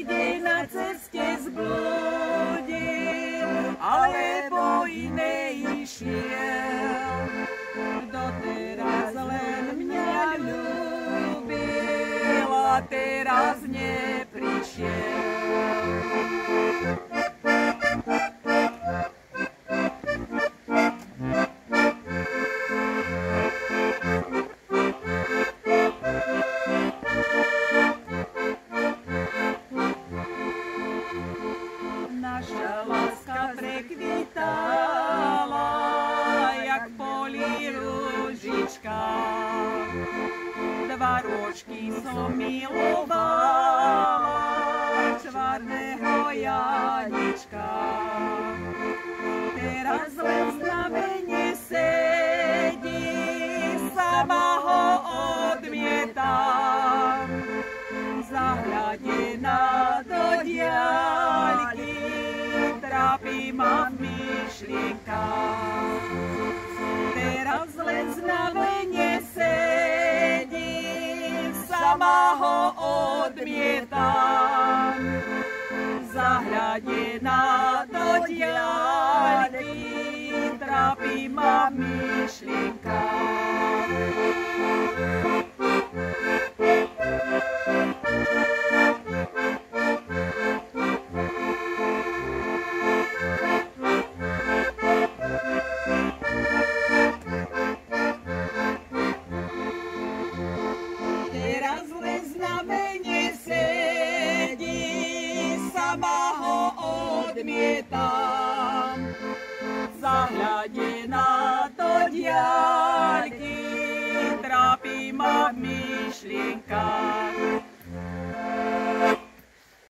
niekde na ceste zblúdil, alebo iné išiel. Doteraz len mňa ľúbil a teraz neprišiel. Naša láska prekvitala, jak v poli ružička. Dva ročky som milovala čvarného Janička. Teraz len znamenie sedí, sama ho odmietam. Zahľadená do diaľky, trápi ma myšlienka. Teraz len znamenie sedí, sama ho odmietam. Zahľadená do diaľky, trápi ma myšlienka. Teraz len znamenie sedí, sama ho odmieta.